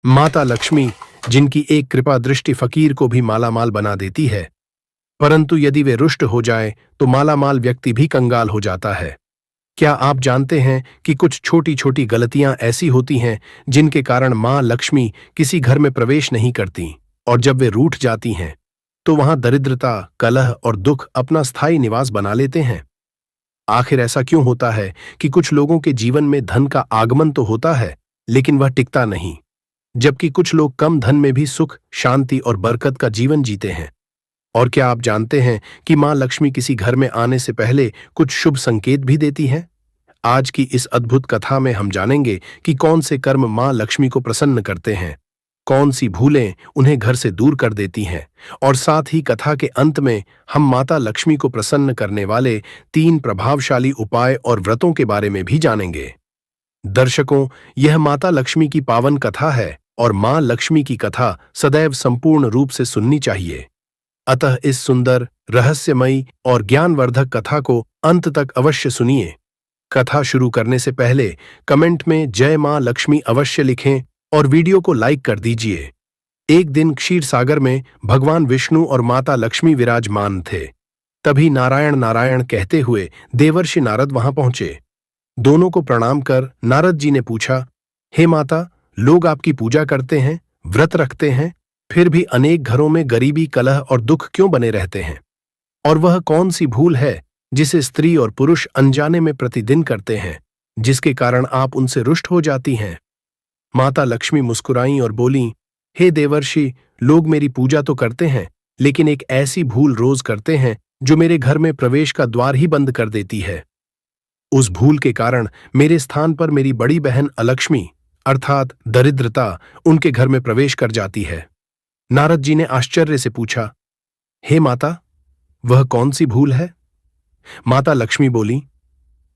माता लक्ष्मी, जिनकी एक कृपा दृष्टि फकीर को भी मालामाल बना देती है, परंतु यदि वे रुष्ट हो जाए तो मालामाल व्यक्ति भी कंगाल हो जाता है। क्या आप जानते हैं कि कुछ छोटी छोटी गलतियां ऐसी होती हैं जिनके कारण मां लक्ष्मी किसी घर में प्रवेश नहीं करती, और जब वे रूठ जाती हैं तो वहां दरिद्रता, कलह और दुख अपना स्थायी निवास बना लेते हैं। आखिर ऐसा क्यों होता है कि कुछ लोगों के जीवन में धन का आगमन तो होता है, लेकिन वह टिकता नहीं, जबकि कुछ लोग कम धन में भी सुख, शांति और बरकत का जीवन जीते हैं? और क्या आप जानते हैं कि मां लक्ष्मी किसी घर में आने से पहले कुछ शुभ संकेत भी देती हैं? आज की इस अद्भुत कथा में हम जानेंगे कि कौन से कर्म मां लक्ष्मी को प्रसन्न करते हैं, कौन सी भूलें उन्हें घर से दूर कर देती हैं, और साथ ही कथा के अंत में हम माता लक्ष्मी को प्रसन्न करने वाले 3 प्रभावशाली उपाय और व्रतों के बारे में भी जानेंगे। दर्शकों, यह माता लक्ष्मी की पावन कथा है और मां लक्ष्मी की कथा सदैव संपूर्ण रूप से सुननी चाहिए। अतः इस सुंदर, रहस्यमयी और ज्ञानवर्धक कथा को अंत तक अवश्य सुनिए। कथा शुरू करने से पहले कमेंट में जय मां लक्ष्मी अवश्य लिखें और वीडियो को लाइक कर दीजिए। एक दिन क्षीर सागर में भगवान विष्णु और माता लक्ष्मी विराजमान थे। तभी नारायण नारायण कहते हुए देवर्षि नारद वहां पहुंचे। दोनों को प्रणाम कर नारद जी ने पूछा, हे माता, लोग आपकी पूजा करते हैं, व्रत रखते हैं, फिर भी अनेक घरों में गरीबी, कलह और दुख क्यों बने रहते हैं? और वह कौन सी भूल है जिसे स्त्री और पुरुष अनजाने में प्रतिदिन करते हैं, जिसके कारण आप उनसे रुष्ट हो जाती हैं? माता लक्ष्मी मुस्कुराईं और बोलीं, हे देवर्षि, लोग मेरी पूजा तो करते हैं, लेकिन एक ऐसी भूल रोज करते हैं जो मेरे घर में प्रवेश का द्वार ही बंद कर देती है। उस भूल के कारण मेरे स्थान पर मेरी बड़ी बहन अलक्ष्मी अर्थात दरिद्रता उनके घर में प्रवेश कर जाती है। नारद जी ने आश्चर्य से पूछा, हे माता, वह कौन सी भूल है? माता लक्ष्मी बोली,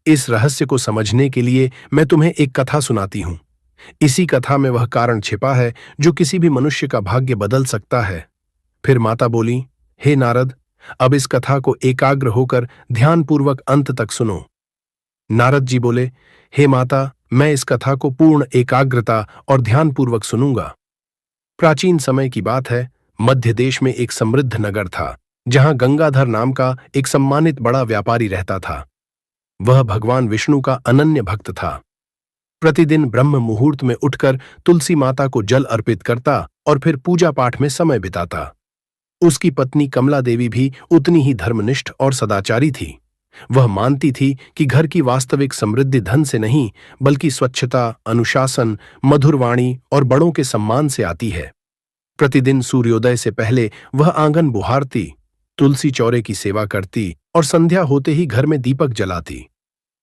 इस रहस्य को समझने के लिए मैं तुम्हें एक कथा सुनाती हूं। इसी कथा में वह कारण छिपा है जो किसी भी मनुष्य का भाग्य बदल सकता है। फिर माता बोली, हे नारद, अब इस कथा को एकाग्र होकर ध्यानपूर्वक अंत तक सुनो। नारद जी बोले, हे माता, मैं इस कथा को पूर्ण एकाग्रता और ध्यानपूर्वक सुनूंगा। प्राचीन समय की बात है। मध्य देश में एक समृद्ध नगर था, जहां गंगाधर नाम का एक सम्मानित बड़ा व्यापारी रहता था। वह भगवान विष्णु का अनन्य भक्त था। प्रतिदिन ब्रह्म मुहूर्त में उठकर तुलसी माता को जल अर्पित करता और फिर पूजा पाठ में समय बिताता। उसकी पत्नी कमला देवी भी उतनी ही धर्मनिष्ठ और सदाचारी थी। वह मानती थी कि घर की वास्तविक समृद्धि धन से नहीं, बल्कि स्वच्छता, अनुशासन, मधुर वाणी और बड़ों के सम्मान से आती है। प्रतिदिन सूर्योदय से पहले वह आंगन बुहारती, तुलसी चौरे की सेवा करती और संध्या होते ही घर में दीपक जलाती।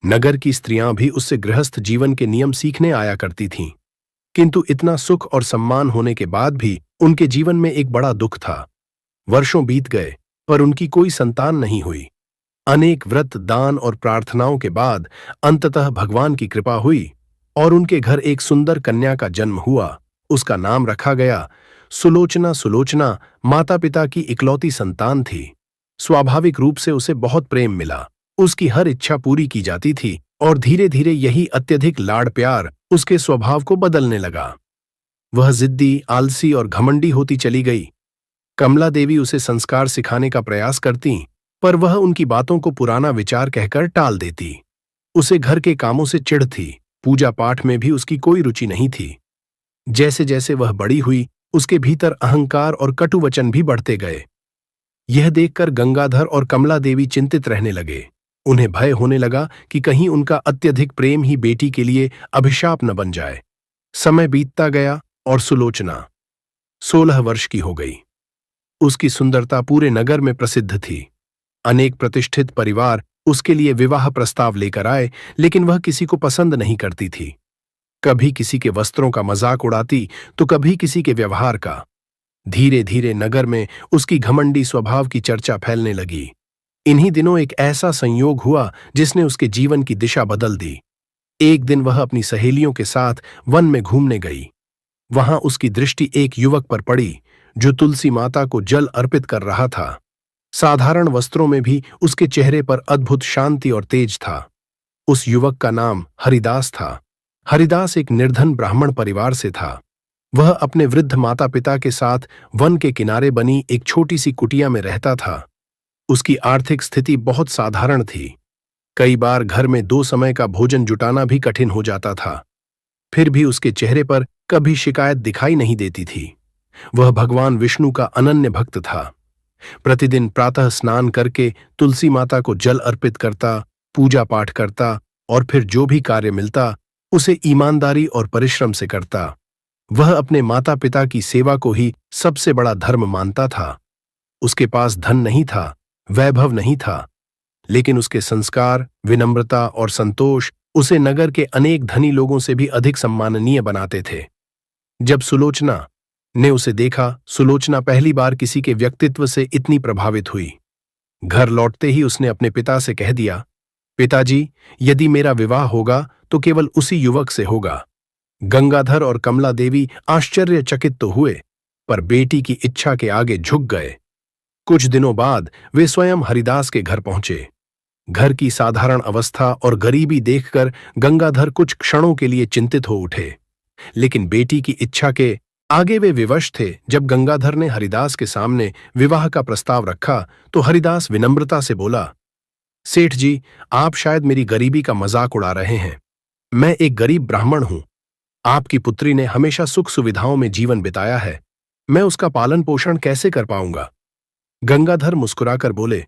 नगर की स्त्रियां भी उससे गृहस्थ जीवन के नियम सीखने आया करती थीं। किंतु इतना सुख और सम्मान होने के बाद भी उनके जीवन में एक बड़ा दुख था। वर्षों बीत गए, पर उनकी कोई संतान नहीं हुई। अनेक व्रत, दान और प्रार्थनाओं के बाद अंततः भगवान की कृपा हुई और उनके घर एक सुंदर कन्या का जन्म हुआ। उसका नाम रखा गया सुलोचना। सुलोचना माता पिता की इकलौती संतान थी। स्वाभाविक रूप से उसे बहुत प्रेम मिला। उसकी हर इच्छा पूरी की जाती थी और धीरे धीरे यही अत्यधिक लाड़ प्यार उसके स्वभाव को बदलने लगा। वह जिद्दी, आलसी और घमंडी होती चली गई। कमला देवी उसे संस्कार सिखाने का प्रयास करती, पर वह उनकी बातों को पुराना विचार कहकर टाल देती। उसे घर के कामों से चिढ़ थी। पूजा पाठ में भी उसकी कोई रुचि नहीं थी। जैसे जैसे वह बड़ी हुई, उसके भीतर अहंकार और कटु वचन भी बढ़ते गए। यह देखकर गंगाधर और कमला देवी चिंतित रहने लगे। उन्हें भय होने लगा कि कहीं उनका अत्यधिक प्रेम ही बेटी के लिए अभिशाप न बन जाए। समय बीतता गया और सुलोचना 16 वर्ष की हो गई। उसकी सुंदरता पूरे नगर में प्रसिद्ध थी। अनेक प्रतिष्ठित परिवार उसके लिए विवाह प्रस्ताव लेकर आए, लेकिन वह किसी को पसंद नहीं करती थी। कभी किसी के वस्त्रों का मजाक उड़ाती तो कभी किसी के व्यवहार का। धीरे धीरे नगर में उसकी घमंडी स्वभाव की चर्चा फैलने लगी। इन्हीं दिनों एक ऐसा संयोग हुआ जिसने उसके जीवन की दिशा बदल दी। एक दिन वह अपनी सहेलियों के साथ वन में घूमने गई। वहां उसकी दृष्टि एक युवक पर पड़ी जो तुलसी माता को जल अर्पित कर रहा था। साधारण वस्त्रों में भी उसके चेहरे पर अद्भुत शांति और तेज था। उस युवक का नाम हरिदास था। हरिदास एक निर्धन ब्राह्मण परिवार से था। वह अपने वृद्ध माता पिता के साथ वन के किनारे बनी एक छोटी सी कुटिया में रहता था। उसकी आर्थिक स्थिति बहुत साधारण थी। कई बार घर में 2 समय का भोजन जुटाना भी कठिन हो जाता था। फिर भी उसके चेहरे पर कभी शिकायत दिखाई नहीं देती थी। वह भगवान विष्णु का अनन्य भक्त था। प्रतिदिन प्रातः स्नान करके तुलसी माता को जल अर्पित करता, पूजा पाठ करता और फिर जो भी कार्य मिलता उसे ईमानदारी और परिश्रम से करता। वह अपने माता पिता की सेवा को ही सबसे बड़ा धर्म मानता था। उसके पास धन नहीं था, वैभव नहीं था, लेकिन उसके संस्कार, विनम्रता और संतोष उसे नगर के अनेक धनी लोगों से भी अधिक सम्माननीय बनाते थे। जब सुलोचना ने उसे देखा, सुलोचना पहली बार किसी के व्यक्तित्व से इतनी प्रभावित हुई। घर लौटते ही उसने अपने पिता से कह दिया, पिताजी, यदि मेरा विवाह होगा तो केवल उसी युवक से होगा। गंगाधर और कमला देवी आश्चर्यचकित तो हुए, पर बेटी की इच्छा के आगे झुक गए। कुछ दिनों बाद वे स्वयं हरिदास के घर पहुंचे। घर की साधारण अवस्था और गरीबी देखकर गंगाधर कुछ क्षणों के लिए चिंतित हो उठे, लेकिन बेटी की इच्छा के आगे वे विवश थे। जब गंगाधर ने हरिदास के सामने विवाह का प्रस्ताव रखा तो हरिदास विनम्रता से बोला, सेठ जी, आप शायद मेरी गरीबी का मजाक उड़ा रहे हैं। मैं एक गरीब ब्राह्मण हूं। आपकी पुत्री ने हमेशा सुख सुविधाओं में जीवन बिताया है। मैं उसका पालन पोषण कैसे कर पाऊंगा? गंगाधर मुस्कुराकर बोले,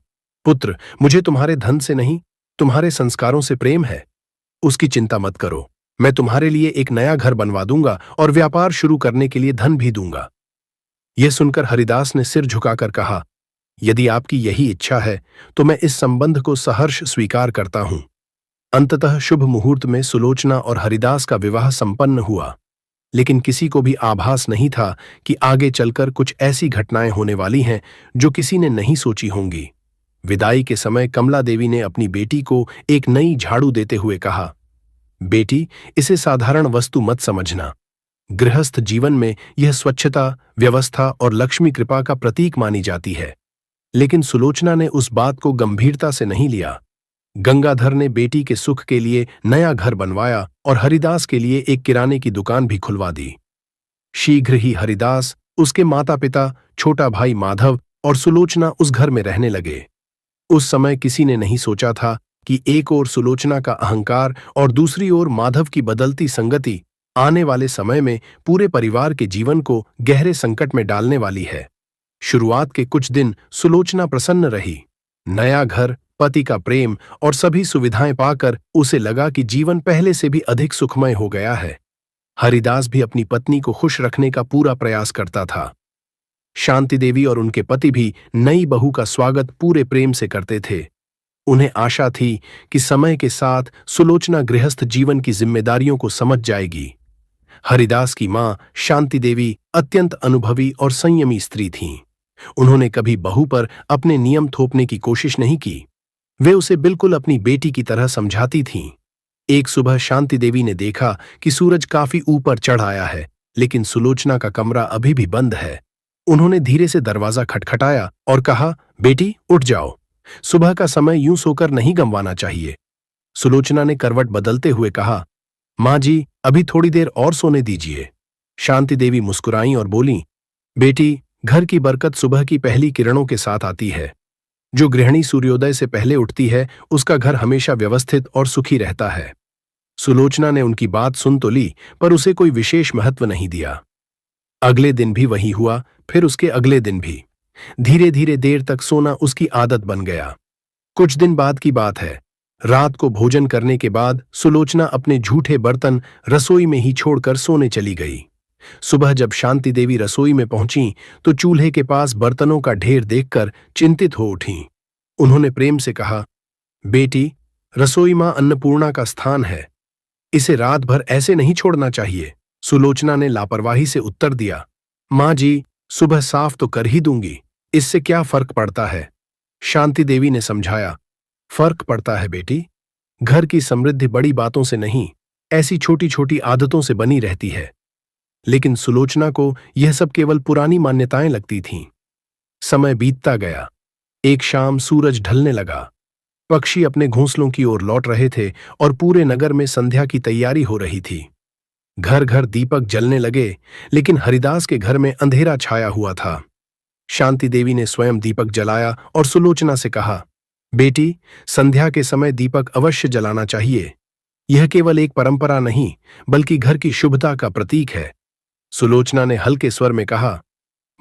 पुत्र, मुझे तुम्हारे धन से नहीं, तुम्हारे संस्कारों से प्रेम है। उसकी चिंता मत करो। मैं तुम्हारे लिए एक नया घर बनवा दूंगा और व्यापार शुरू करने के लिए धन भी दूंगा। यह सुनकर हरिदास ने सिर झुकाकर कहा, यदि आपकी यही इच्छा है तो मैं इस संबंध को सहर्ष स्वीकार करता हूं। अंततः शुभ मुहूर्त में सुलोचना और हरिदास का विवाह संपन्न हुआ, लेकिन किसी को भी आभास नहीं था कि आगे चलकर कुछ ऐसी घटनाएं होने वाली हैं जो किसी ने नहीं सोची होंगी। विदाई के समय कमला देवी ने अपनी बेटी को एक नई झाड़ू देते हुए कहा, बेटी, इसे साधारण वस्तु मत समझना। गृहस्थ जीवन में यह स्वच्छता, व्यवस्था और लक्ष्मी कृपा का प्रतीक मानी जाती है। लेकिन सुलोचना ने उस बात को गंभीरता से नहीं लिया। गंगाधर ने बेटी के सुख के लिए नया घर बनवाया और हरिदास के लिए एक किराने की दुकान भी खुलवा दी। शीघ्र ही हरिदास, उसके माता पिता, छोटा भाई माधव और सुलोचना उस घर में रहने लगे। उस समय किसी ने नहीं सोचा था कि एक ओर सुलोचना का अहंकार और दूसरी ओर माधव की बदलती संगति आने वाले समय में पूरे परिवार के जीवन को गहरे संकट में डालने वाली है। शुरुआत के कुछ दिन सुलोचना प्रसन्न रही। नया घर, पति का प्रेम और सभी सुविधाएं पाकर उसे लगा कि जीवन पहले से भी अधिक सुखमय हो गया है। हरिदास भी अपनी पत्नी को खुश रखने का पूरा प्रयास करता था। शांति देवी और उनके पति भी नई बहू का स्वागत पूरे प्रेम से करते थे। उन्हें आशा थी कि समय के साथ सुलोचना गृहस्थ जीवन की जिम्मेदारियों को समझ जाएगी। हरिदास की मां शांति देवी अत्यंत अनुभवी और संयमी स्त्री थीं। उन्होंने कभी बहू पर अपने नियम थोपने की कोशिश नहीं की। वे उसे बिल्कुल अपनी बेटी की तरह समझाती थीं। एक सुबह शांति देवी ने देखा कि सूरज काफी ऊपर चढ़ आया है, लेकिन सुलोचना का कमरा अभी भी बंद है। उन्होंने धीरे से दरवाजा खटखटाया और कहा, बेटी, उठ जाओ। सुबह का समय यूं सोकर नहीं गंवाना चाहिए। सुलोचना ने करवट बदलते हुए कहा, मां जी, अभी थोड़ी देर और सोने दीजिए। शांति देवी मुस्कुराईं और बोलीं, बेटी, घर की बरकत सुबह की पहली किरणों के साथ आती है। जो गृहिणी सूर्योदय से पहले उठती है, उसका घर हमेशा व्यवस्थित और सुखी रहता है। सुलोचना ने उनकी बात सुन तो ली, पर उसे कोई विशेष महत्व नहीं दिया। अगले दिन भी वही हुआ, फिर उसके अगले दिन भी। धीरे धीरे देर तक सोना उसकी आदत बन गया। कुछ दिन बाद की बात है। रात को भोजन करने के बाद सुलोचना अपने झूठे बर्तन रसोई में ही छोड़कर सोने चली गई। सुबह जब शांति देवी रसोई में पहुंची तो चूल्हे के पास बर्तनों का ढेर देखकर चिंतित हो उठीं। उन्होंने प्रेम से कहा, बेटी, रसोई मां अन्नपूर्णा का स्थान है। इसे रात भर ऐसे नहीं छोड़ना चाहिए। सुलोचना ने लापरवाही से उत्तर दिया, मां जी, सुबह साफ तो कर ही दूंगी, इससे क्या फर्क पड़ता है? शांति देवी ने समझाया, फर्क पड़ता है बेटी। घर की समृद्धि बड़ी बातों से नहीं, ऐसी छोटी छोटी आदतों से बनी रहती है। लेकिन सुलोचना को यह सब केवल पुरानी मान्यताएं लगती थीं। समय बीतता गया। एक शाम सूरज ढलने लगा। पक्षी अपने घोंसलों की ओर लौट रहे थे और पूरे नगर में संध्या की तैयारी हो रही थी। घर घर दीपक जलने लगे, लेकिन हरिदास के घर में अंधेरा छाया हुआ था। शांति देवी ने स्वयं दीपक जलाया और सुलोचना से कहा, बेटी, संध्या के समय दीपक अवश्य जलाना चाहिए। यह केवल एक परंपरा नहीं, बल्कि घर की शुभता का प्रतीक है। सुलोचना ने हल्के स्वर में कहा,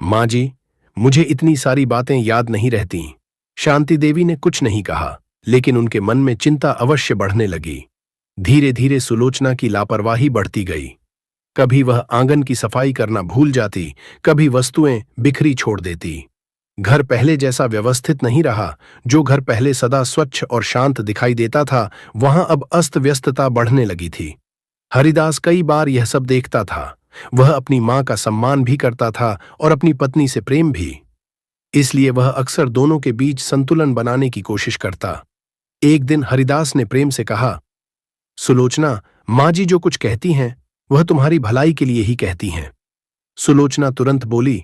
माँ जी, मुझे इतनी सारी बातें याद नहीं रहती। शांति देवी ने कुछ नहीं कहा, लेकिन उनके मन में चिंता अवश्य बढ़ने लगी। धीरे धीरे सुलोचना की लापरवाही बढ़ती गई। कभी वह आंगन की सफाई करना भूल जाती, कभी वस्तुएं बिखरी छोड़ देती। घर पहले जैसा व्यवस्थित नहीं रहा। जो घर पहले सदा स्वच्छ और शांत दिखाई देता था, वहां अब अस्त व्यस्तता बढ़ने लगी थी। हरिदास कई बार यह सब देखता था। वह अपनी मां का सम्मान भी करता था और अपनी पत्नी से प्रेम भी। इसलिए वह अक्सर दोनों के बीच संतुलन बनाने की कोशिश करता। एक दिन हरिदास ने प्रेम से कहा, सुलोचना, माँ जी जो कुछ कहती हैं वह तुम्हारी भलाई के लिए ही कहती हैं। सुलोचना तुरंत बोली,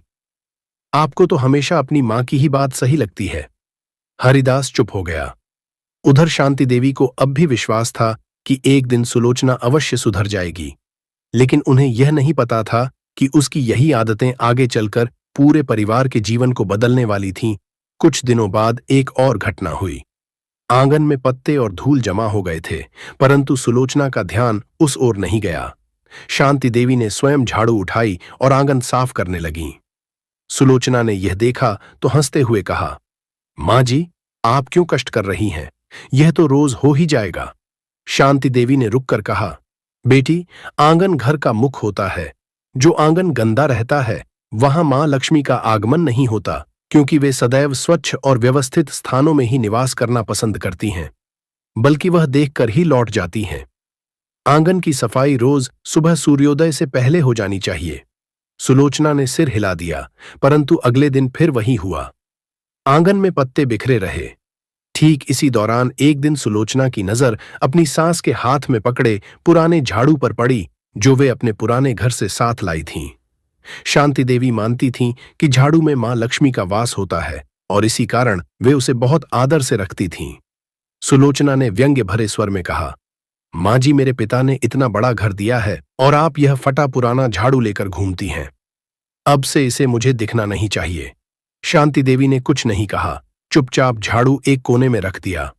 आपको तो हमेशा अपनी मां की ही बात सही लगती है। हरिदास चुप हो गया। उधर शांति देवी को अब भी विश्वास था कि एक दिन सुलोचना अवश्य सुधर जाएगी, लेकिन उन्हें यह नहीं पता था कि उसकी यही आदतें आगे चलकर पूरे परिवार के जीवन को बदलने वाली थीं। कुछ दिनों बाद एक और घटना हुई। आंगन में पत्ते और धूल जमा हो गए थे, परंतु सुलोचना का ध्यान उस ओर नहीं गया। शांति देवी ने स्वयं झाड़ू उठाई और आंगन साफ करने लगीं। सुलोचना ने यह देखा तो हंसते हुए कहा, माँ जी, आप क्यों कष्ट कर रही हैं? यह तो रोज हो ही जाएगा। शांति देवी ने रुककर कहा, बेटी, आंगन घर का मुख होता है। जो आंगन गंदा रहता है, वहां मां लक्ष्मी का आगमन नहीं होता, क्योंकि वे सदैव स्वच्छ और व्यवस्थित स्थानों में ही निवास करना पसंद करती हैं, बल्कि वह देखकर ही लौट जाती हैं। आंगन की सफाई रोज सुबह सूर्योदय से पहले हो जानी चाहिए। सुलोचना ने सिर हिला दिया, परंतु अगले दिन फिर वही हुआ। आंगन में पत्ते बिखरे रहे। ठीक इसी दौरान एक दिन सुलोचना की नजर अपनी सास के हाथ में पकड़े पुराने झाड़ू पर पड़ी, जो वे अपने पुराने घर से साथ लाई थीं। शांति देवी मानती थीं कि झाड़ू में मां लक्ष्मी का वास होता है और इसी कारण वे उसे बहुत आदर से रखती थीं। सुलोचना ने व्यंग्य भरे स्वर में कहा, मां जी, मेरे पिता ने इतना बड़ा घर दिया है और आप यह फटा पुराना झाड़ू लेकर घूमती हैं। अब से इसे मुझे दिखना नहीं चाहिए। शांति देवी ने कुछ नहीं कहा, चुपचाप झाड़ू एक कोने में रख दिया।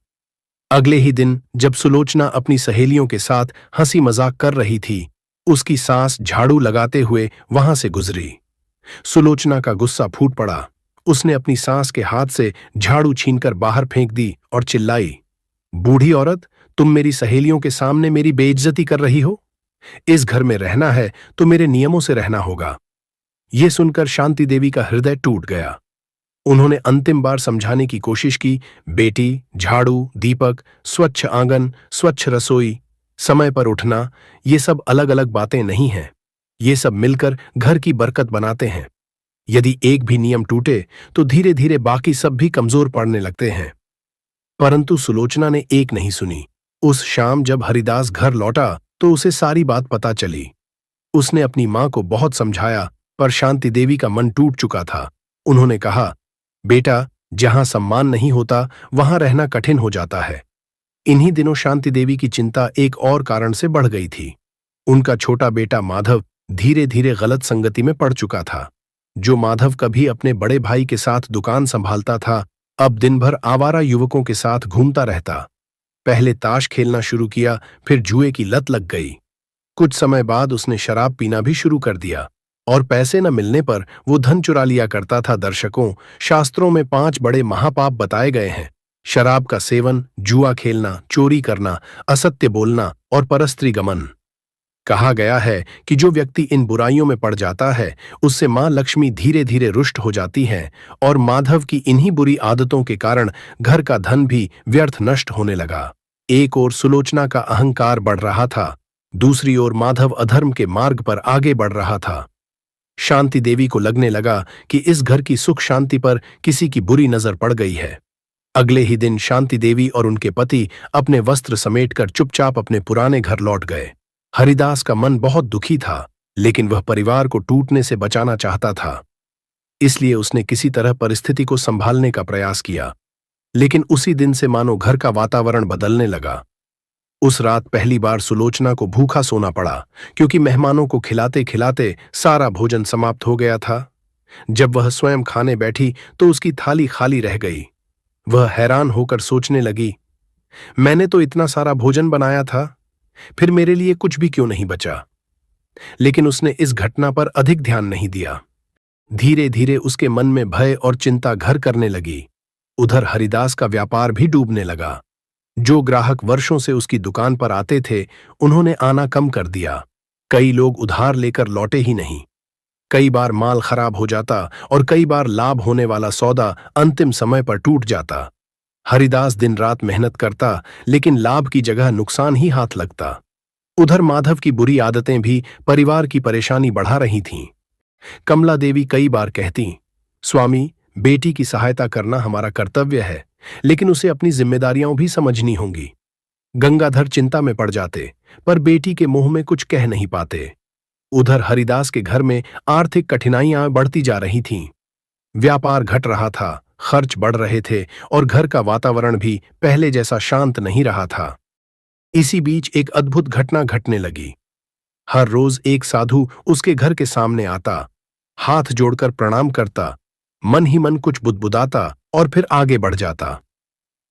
अगले ही दिन जब सुलोचना अपनी सहेलियों के साथ हंसी मजाक कर रही थी, उसकी सास झाड़ू लगाते हुए वहां से गुजरी। सुलोचना का गुस्सा फूट पड़ा। उसने अपनी सास के हाथ से झाड़ू छीनकर बाहर फेंक दी और चिल्लाई, बूढ़ी औरत, तुम मेरी सहेलियों के सामने मेरी बेइज्जती कर रही हो। इस घर में रहना है तो मेरे नियमों से रहना होगा। यह सुनकर शांति देवी का हृदय टूट गया। उन्होंने अंतिम बार समझाने की कोशिश की, बेटी, झाड़ू, दीपक, स्वच्छ आंगन, स्वच्छ रसोई, समय पर उठना, ये सब अलग अलग बातें नहीं हैं। ये सब मिलकर घर की बरकत बनाते हैं। यदि एक भी नियम टूटे तो धीरे धीरे बाकी सब भी कमजोर पड़ने लगते हैं। परंतु सुलोचना ने एक नहीं सुनी। उस शाम जब हरिदास घर लौटा तो उसे सारी बात पता चली। उसने अपनी मां को बहुत समझाया, पर शांति देवी का मन टूट चुका था। उन्होंने कहा, बेटा, जहां सम्मान नहीं होता वहां रहना कठिन हो जाता है। इन्हीं दिनों शांति देवी की चिंता एक और कारण से बढ़ गई थी। उनका छोटा बेटा माधव धीरे धीरे गलत संगति में पड़ चुका था। जो माधव कभी अपने बड़े भाई के साथ दुकान संभालता था, अब दिन भर आवारा युवकों के साथ घूमता रहता। पहले ताश खेलना शुरू किया, फिर जुए की लत लग गई। कुछ समय बाद उसने शराब पीना भी शुरू कर दिया और पैसे न मिलने पर वो धन चुरा लिया करता था। दर्शकों, शास्त्रों में 5 बड़े महापाप बताए गए हैं: शराब का सेवन, जुआ खेलना, चोरी करना, असत्य बोलना और परस्त्री गमन। कहा गया है कि जो व्यक्ति इन बुराइयों में पड़ जाता है, उससे मां लक्ष्मी धीरे धीरे रुष्ट हो जाती है और माधव की इन्हीं बुरी आदतों के कारण घर का धन भी व्यर्थ नष्ट होने लगा। एक ओर सुलोचना का अहंकार बढ़ रहा था, दूसरी ओर माधव अधर्म के मार्ग पर आगे बढ़ रहा था। शांति देवी को लगने लगा कि इस घर की सुख शांति पर किसी की बुरी नजर पड़ गई है। अगले ही दिन शांति देवी और उनके पति अपने वस्त्र समेटकर चुपचाप अपने पुराने घर लौट गए। हरिदास का मन बहुत दुखी था, लेकिन वह परिवार को टूटने से बचाना चाहता था। इसलिए उसने किसी तरह परिस्थिति को संभालने का प्रयास किया, लेकिन उसी दिन से मानो घर का वातावरण बदलने लगा। उस रात पहली बार सुलोचना को भूखा सोना पड़ा, क्योंकि मेहमानों को खिलाते खिलाते सारा भोजन समाप्त हो गया था। जब वह स्वयं खाने बैठी तो उसकी थाली खाली रह गई। वह हैरान होकर सोचने लगी, मैंने तो इतना सारा भोजन बनाया था, फिर मेरे लिए कुछ भी क्यों नहीं बचा। लेकिन उसने इस घटना पर अधिक ध्यान नहीं दिया। धीरे धीरे उसके मन में भय और चिंता घर करने लगी। उधर हरिदास का व्यापार भी डूबने लगा। जो ग्राहक वर्षों से उसकी दुकान पर आते थे, उन्होंने आना कम कर दिया। कई लोग उधार लेकर लौटे ही नहीं। कई बार माल खराब हो जाता और कई बार लाभ होने वाला सौदा अंतिम समय पर टूट जाता। हरिदास दिन रात मेहनत करता, लेकिन लाभ की जगह नुकसान ही हाथ लगता। उधर माधव की बुरी आदतें भी परिवार की परेशानी बढ़ा रही थीं। कमला देवी कई बार कहती, स्वामी, बेटी की सहायता करना हमारा कर्तव्य है, लेकिन उसे अपनी जिम्मेदारियां भी समझनी होंगी। गंगाधर चिंता में पड़ जाते, पर बेटी के मुंह में कुछ कह नहीं पाते। उधर हरिदास के घर में आर्थिक कठिनाइयां बढ़ती जा रही थीं। व्यापार घट रहा था, खर्च बढ़ रहे थे और घर का वातावरण भी पहले जैसा शांत नहीं रहा था। इसी बीच एक अद्भुत घटना घटने लगी। हर रोज एक साधु उसके घर के सामने आता, हाथ जोड़कर प्रणाम करता, मन ही मन कुछ बुदबुदाता और फिर आगे बढ़ जाता।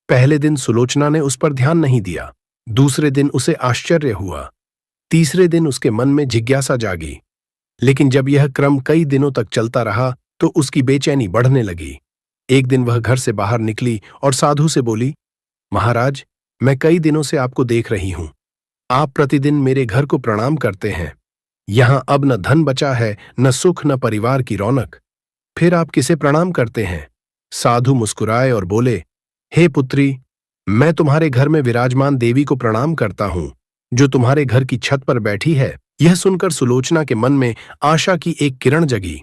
पहले दिन सुलोचना ने उस पर ध्यान नहीं दिया। दूसरे दिन उसे आश्चर्य हुआ। तीसरे दिन उसके मन में जिज्ञासा जागी। लेकिन जब यह क्रम कई दिनों तक चलता रहा तो उसकी बेचैनी बढ़ने लगी। एक दिन वह घर से बाहर निकली और साधु से बोली, महाराज, मैं कई दिनों से आपको देख रही हूं। आप प्रतिदिन मेरे घर को प्रणाम करते हैं। यहां अब न धन बचा है, न सुख, न परिवार की रौनक। फिर आप किसे प्रणाम करते हैं? साधु मुस्कुराए और बोले, हे पुत्री, मैं तुम्हारे घर में विराजमान देवी को प्रणाम करता हूं, जो तुम्हारे घर की छत पर बैठी है। यह सुनकर सुलोचना के मन में आशा की एक किरण जगी।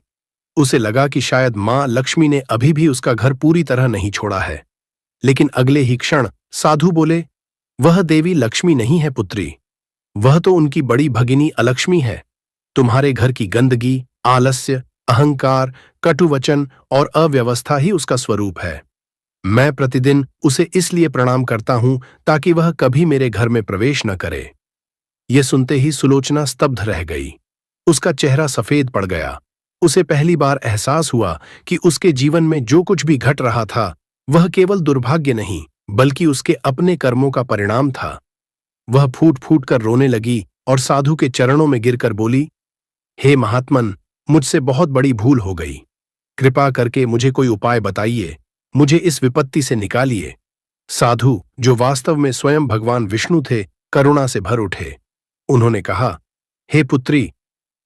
उसे लगा कि शायद मां लक्ष्मी ने अभी भी उसका घर पूरी तरह नहीं छोड़ा है। लेकिन अगले ही क्षण साधु बोले, वह देवी लक्ष्मी नहीं है पुत्री, वह तो उनकी बड़ी भगिनी अलक्ष्मी है। तुम्हारे घर की गंदगी, आलस्य, अहंकार, कटुवचन और अव्यवस्था ही उसका स्वरूप है। मैं प्रतिदिन उसे इसलिए प्रणाम करता हूं ताकि वह कभी मेरे घर में प्रवेश न करे। यह सुनते ही सुलोचना स्तब्ध रह गई। उसका चेहरा सफेद पड़ गया। उसे पहली बार एहसास हुआ कि उसके जीवन में जो कुछ भी घट रहा था वह केवल दुर्भाग्य नहीं, बल्कि उसके अपने कर्मों का परिणाम था। वह फूट फूट कर रोने लगी और साधु के चरणों में गिरकर बोली, हे महात्मन, मुझसे बहुत बड़ी भूल हो गई। कृपा करके मुझे कोई उपाय बताइए, मुझे इस विपत्ति से निकालिए। साधु, जो वास्तव में स्वयं भगवान विष्णु थे, करुणा से भर उठे। उन्होंने कहा, हे पुत्री,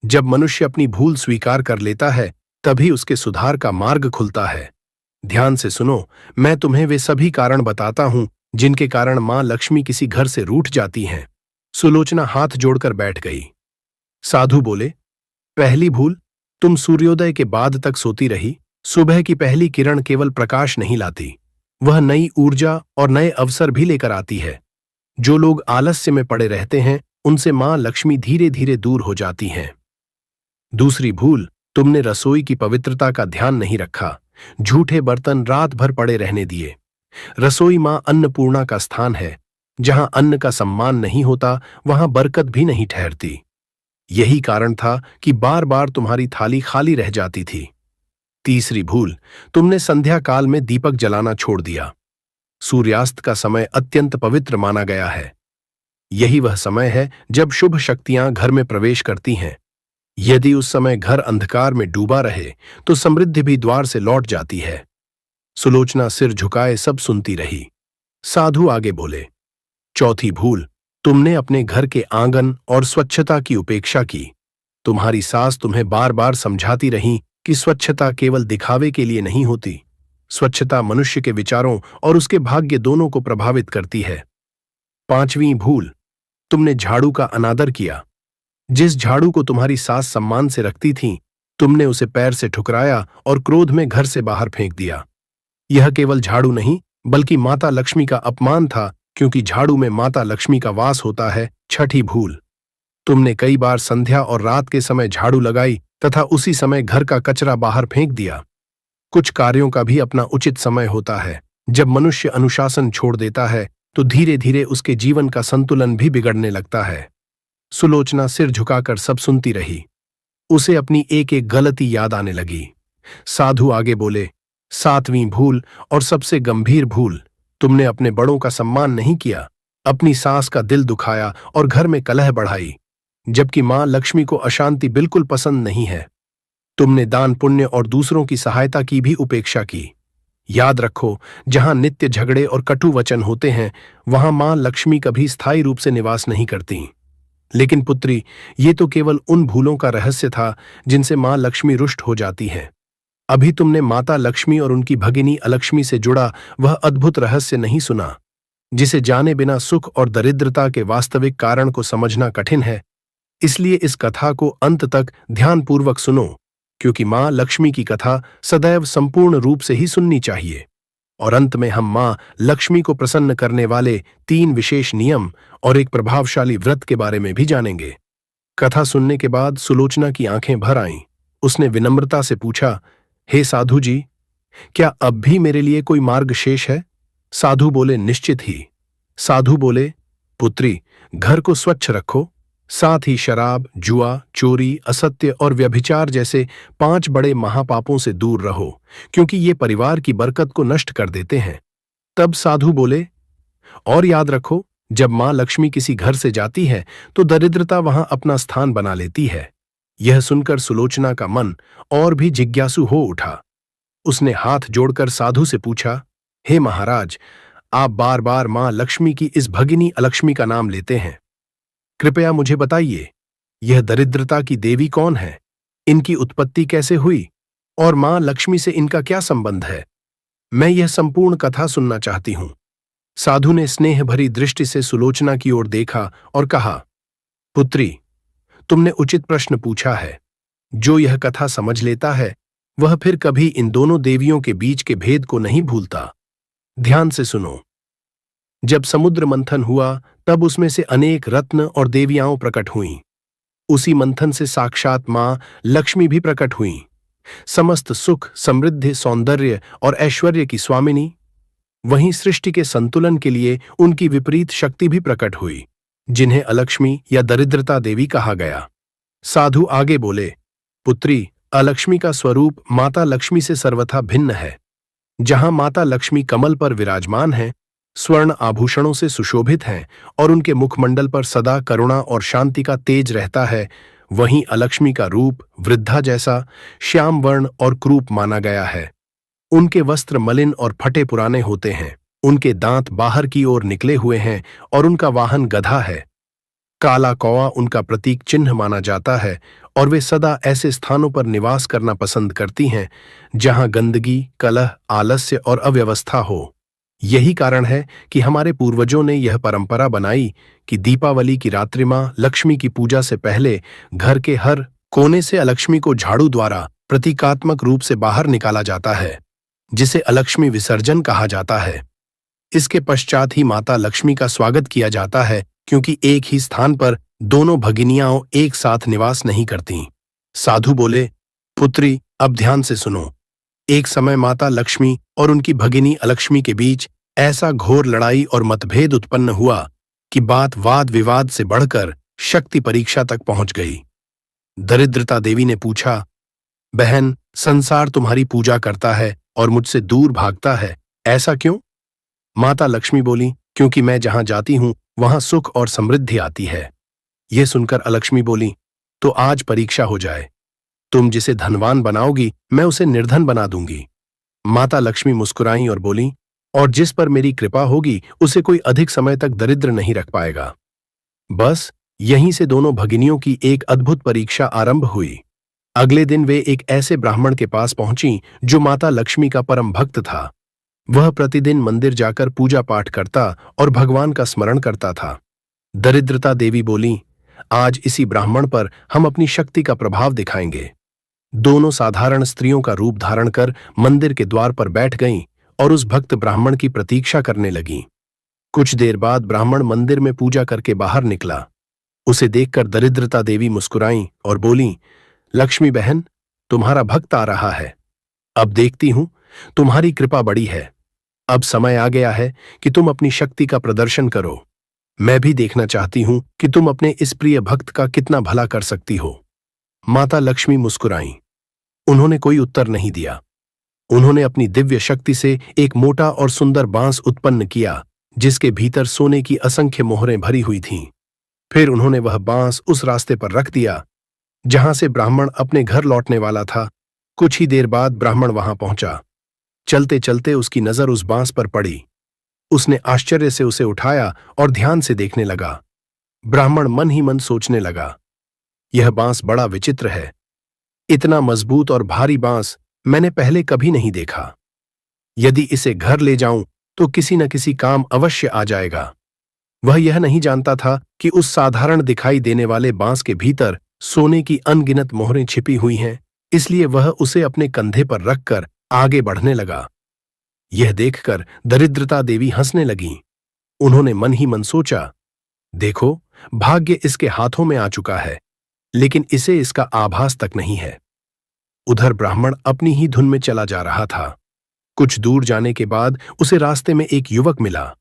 जब मनुष्य अपनी भूल स्वीकार कर लेता है तभी उसके सुधार का मार्ग खुलता है। ध्यान से सुनो, मैं तुम्हें वे सभी कारण बताता हूं जिनके कारण मां लक्ष्मी किसी घर से रूठ जाती हैं। सुलोचना हाथ जोड़कर बैठ गई। साधु बोले, पहली भूल, तुम सूर्योदय के बाद तक सोती रही। सुबह की पहली किरण केवल प्रकाश नहीं लाती, वह नई ऊर्जा और नए अवसर भी लेकर आती है। जो लोग आलस्य में पड़े रहते हैं उनसे मां लक्ष्मी धीरे धीरे दूर हो जाती हैं। दूसरी भूल, तुमने रसोई की पवित्रता का ध्यान नहीं रखा, झूठे बर्तन रात भर पड़े रहने दिए। रसोई मां अन्नपूर्णा का स्थान है। जहां अन्न का सम्मान नहीं होता वहां बरकत भी नहीं ठहरती। यही कारण था कि बार बार तुम्हारी थाली खाली रह जाती थी। तीसरी भूल, तुमने संध्या काल में दीपक जलाना छोड़ दिया। सूर्यास्त का समय अत्यंत पवित्र माना गया है। यही वह समय है जब शुभ शक्तियां घर में प्रवेश करती हैं। यदि उस समय घर अंधकार में डूबा रहे तो समृद्धि भी द्वार से लौट जाती है। सुलोचना सिर झुकाए सब सुनती रही। साधु आगे बोले, चौथी भूल, तुमने अपने घर के आंगन और स्वच्छता की उपेक्षा की। तुम्हारी सास तुम्हें बार बार समझाती रही कि स्वच्छता केवल दिखावे के लिए नहीं होती। स्वच्छता मनुष्य के विचारों और उसके भाग्य दोनों को प्रभावित करती है। पांचवीं भूल, तुमने झाड़ू का अनादर किया। जिस झाड़ू को तुम्हारी सास सम्मान से रखती थी, तुमने उसे पैर से ठुकराया और क्रोध में घर से बाहर फेंक दिया। यह केवल झाड़ू नहीं, बल्कि माता लक्ष्मी का अपमान था, क्योंकि झाड़ू में माता लक्ष्मी का वास होता है। छठी भूल, तुमने कई बार संध्या और रात के समय झाड़ू लगाई तथा उसी समय घर का कचरा बाहर फेंक दिया। कुछ कार्यों का भी अपना उचित समय होता है। जब मनुष्य अनुशासन छोड़ देता है तो धीरे धीरे उसके जीवन का संतुलन भी बिगड़ने लगता है। सुलोचना सिर झुकाकर सब सुनती रही। उसे अपनी एक एक गलती याद आने लगी। साधु आगे बोले, सातवीं भूल और सबसे गंभीर भूल, तुमने अपने बड़ों का सम्मान नहीं किया, अपनी सास का दिल दुखाया और घर में कलह बढ़ाई, जबकि मां लक्ष्मी को अशांति बिल्कुल पसंद नहीं है। तुमने दान पुण्य और दूसरों की सहायता की भी उपेक्षा की। याद रखो, जहां नित्य झगड़े और कटु वचन होते हैं, वहां मां लक्ष्मी कभी स्थायी रूप से निवास नहीं करती। लेकिन पुत्री, ये तो केवल उन भूलों का रहस्य था जिनसे मां लक्ष्मी रुष्ट हो जाती है। अभी तुमने माता लक्ष्मी और उनकी भगिनी अलक्ष्मी से जुड़ा वह अद्भुत रहस्य नहीं सुना, जिसे जाने बिना सुख और दरिद्रता के वास्तविक कारण को समझना कठिन है। इसलिए इस कथा को अंत तक ध्यानपूर्वक सुनो, क्योंकि मां लक्ष्मी की कथा सदैव संपूर्ण रूप से ही सुननी चाहिए। और अंत में हम मां लक्ष्मी को प्रसन्न करने वाले 3 विशेष नियम और एक प्रभावशाली व्रत के बारे में भी जानेंगे। कथा सुनने के बाद सुलोचना की आंखें भर आईं। उसने विनम्रता से पूछा, हे साधु जी, क्या अब भी मेरे लिए कोई मार्ग शेष है? साधु बोले, निश्चित ही। साधु बोले, पुत्री, घर को स्वच्छ रखो, साथ ही शराब, जुआ, चोरी, असत्य और व्यभिचार जैसे 5 बड़े महापापों से दूर रहो, क्योंकि ये परिवार की बरकत को नष्ट कर देते हैं। तब साधु बोले, और याद रखो, जब मां लक्ष्मी किसी घर से जाती है तो दरिद्रता वहां अपना स्थान बना लेती है। यह सुनकर सुलोचना का मन और भी जिज्ञासु हो उठा। उसने हाथ जोड़कर साधु से पूछा, हे महाराज, आप बार बार मां लक्ष्मी की इस भगिनी अलक्ष्मी का नाम लेते हैं। कृपया मुझे बताइए, यह दरिद्रता की देवी कौन है? इनकी उत्पत्ति कैसे हुई? और मां लक्ष्मी से इनका क्या संबंध है? मैं यह संपूर्ण कथा सुनना चाहती हूं। साधु ने स्नेह भरी दृष्टि से सुलोचना की ओर देखा और कहा, पुत्री, तुमने उचित प्रश्न पूछा है। जो यह कथा समझ लेता है, वह फिर कभी इन दोनों देवियों के बीच के भेद को नहीं भूलता। ध्यान से सुनो। जब समुद्र मंथन हुआ, तब उसमें से अनेक रत्न और देवियाओं प्रकट हुईं। उसी मंथन से साक्षात मां लक्ष्मी भी प्रकट हुईं, समस्त सुख, समृद्धि, सौंदर्य और ऐश्वर्य की स्वामिनी। वहीं सृष्टि के संतुलन के लिए उनकी विपरीत शक्ति भी प्रकट हुई, जिन्हें अलक्ष्मी या दरिद्रता देवी कहा गया। साधु आगे बोले, पुत्री, अलक्ष्मी का स्वरूप माता लक्ष्मी से सर्वथा भिन्न है। जहां माता लक्ष्मी कमल पर विराजमान है, स्वर्ण आभूषणों से सुशोभित हैं और उनके मुखमंडल पर सदा करुणा और शांति का तेज रहता है, वहीं अलक्ष्मी का रूप वृद्धा जैसा श्याम वर्ण और क्रूप माना गया है। उनके वस्त्र मलिन और फटे पुराने होते हैं, उनके दांत बाहर की ओर निकले हुए हैं और उनका वाहन गधा है। काला कौवा उनका प्रतीक चिन्ह माना जाता है और वे सदा ऐसे स्थानों पर निवास करना पसंद करती हैं जहां गंदगी, कलह, आलस्य और अव्यवस्था हो। यही कारण है कि हमारे पूर्वजों ने यह परंपरा बनाई कि दीपावली की रात्रि मां लक्ष्मी की पूजा से पहले घर के हर कोने से अलक्ष्मी को झाड़ू द्वारा प्रतीकात्मक रूप से बाहर निकाला जाता है, जिसे अलक्ष्मी विसर्जन कहा जाता है। इसके पश्चात ही माता लक्ष्मी का स्वागत किया जाता है, क्योंकि एक ही स्थान पर दोनों भगिनियां एक साथ निवास नहीं करती। साधु बोले, पुत्री, अब ध्यान से सुनो। एक समय माता लक्ष्मी और उनकी भगिनी अलक्ष्मी के बीच ऐसा घोर लड़ाई और मतभेद उत्पन्न हुआ कि बात वाद विवाद से बढ़कर शक्ति परीक्षा तक पहुंच गई। दरिद्रता देवी ने पूछा, बहन, संसार तुम्हारी पूजा करता है और मुझसे दूर भागता है, ऐसा क्यों? माता लक्ष्मी बोली, क्योंकि मैं जहां जाती हूं वहां सुख और समृद्धि आती है। यह सुनकर अलक्ष्मी बोली, तो आज परीक्षा हो जाए। तुम जिसे धनवान बनाओगी, मैं उसे निर्धन बना दूंगी। माता लक्ष्मी मुस्कुराईं और बोली, और जिस पर मेरी कृपा होगी उसे कोई अधिक समय तक दरिद्र नहीं रख पाएगा। बस यहीं से दोनों भगिनियों की एक अद्भुत परीक्षा आरंभ हुई। अगले दिन वे एक ऐसे ब्राह्मण के पास पहुंची जो माता लक्ष्मी का परम भक्त था। वह प्रतिदिन मंदिर जाकर पूजा पाठ करता और भगवान का स्मरण करता था। दरिद्रता देवी बोली, आज इसी ब्राह्मण पर हम अपनी शक्ति का प्रभाव दिखाएंगे। दोनों साधारण स्त्रियों का रूप धारण कर मंदिर के द्वार पर बैठ गईं और उस भक्त ब्राह्मण की प्रतीक्षा करने लगीं। कुछ देर बाद ब्राह्मण मंदिर में पूजा करके बाहर निकला। उसे देखकर दरिद्रता देवी मुस्कुराईं और बोलीं, लक्ष्मी बहन, तुम्हारा भक्त आ रहा है। अब देखती हूं तुम्हारी कृपा बड़ी है। अब समय आ गया है कि तुम अपनी शक्ति का प्रदर्शन करो। मैं भी देखना चाहती हूं कि तुम अपने इस प्रिय भक्त का कितना भला कर सकती हो। माता लक्ष्मी मुस्कुराईं। उन्होंने कोई उत्तर नहीं दिया। उन्होंने अपनी दिव्य शक्ति से एक मोटा और सुंदर बांस उत्पन्न किया, जिसके भीतर सोने की असंख्य मोहरें भरी हुई थीं। फिर उन्होंने वह बांस उस रास्ते पर रख दिया जहां से ब्राह्मण अपने घर लौटने वाला था। कुछ ही देर बाद ब्राह्मण वहां पहुंचा। चलते चलते उसकी नजर उस बांस पर पड़ी। उसने आश्चर्य से उसे उठाया और ध्यान से देखने लगा। ब्राह्मण मन ही मन सोचने लगा, यह बांस बड़ा विचित्र है। इतना मजबूत और भारी बांस मैंने पहले कभी नहीं देखा। यदि इसे घर ले जाऊं तो किसी न किसी काम अवश्य आ जाएगा। वह यह नहीं जानता था कि उस साधारण दिखाई देने वाले बांस के भीतर सोने की अनगिनत मोहरें छिपी हुई हैं, इसलिए वह उसे अपने कंधे पर रखकर आगे बढ़ने लगा। यह देखकर दरिद्रता देवी हंसने लगीं। उन्होंने मन ही मन सोचा, देखो, भाग्य इसके हाथों में आ चुका है, लेकिन इसे इसका आभास तक नहीं है। उधर ब्राह्मण अपनी ही धुन में चला जा रहा था। कुछ दूर जाने के बाद उसे रास्ते में एक युवक मिला।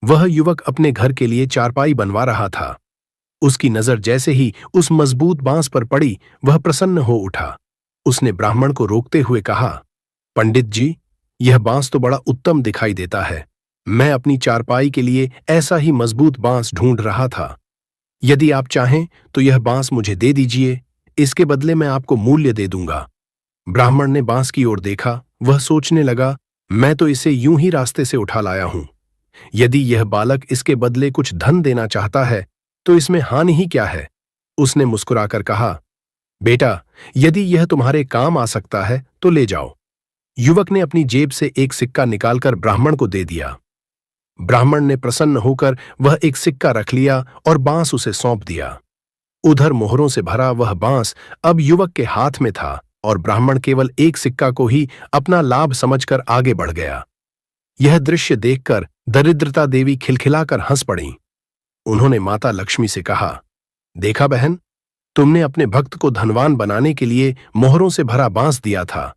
वह युवक अपने घर के लिए चारपाई बनवा रहा था। उसकी नजर जैसे ही उस मजबूत बांस पर पड़ी, वह प्रसन्न हो उठा। उसने ब्राह्मण को रोकते हुए कहा, पंडित जी, यह बांस तो बड़ा उत्तम दिखाई देता है। मैं अपनी चारपाई के लिए ऐसा ही मजबूत बांस ढूंढ रहा था। यदि आप चाहें तो यह बांस मुझे दे दीजिए, इसके बदले मैं आपको मूल्य दे दूंगा। ब्राह्मण ने बांस की ओर देखा। वह सोचने लगा, मैं तो इसे यूं ही रास्ते से उठा लाया हूं। यदि यह बालक इसके बदले कुछ धन देना चाहता है तो इसमें हानि ही क्या है। उसने मुस्कुराकर कहा, बेटा, यदि यह तुम्हारे काम आ सकता है तो ले जाओ। युवक ने अपनी जेब से एक सिक्का निकालकर ब्राह्मण को दे दिया। ब्राह्मण ने प्रसन्न होकर वह एक सिक्का रख लिया और बांस उसे सौंप दिया। उधर मोहरों से भरा वह बांस अब युवक के हाथ में था और ब्राह्मण केवल एक सिक्का को ही अपना लाभ समझकर आगे बढ़ गया। यह दृश्य देखकर दरिद्रता देवी खिलखिलाकर हंस पड़ीं। उन्होंने माता लक्ष्मी से कहा, देखा बहन, तुमने अपने भक्त को धनवान बनाने के लिए मोहरों से भरा बांस दिया था,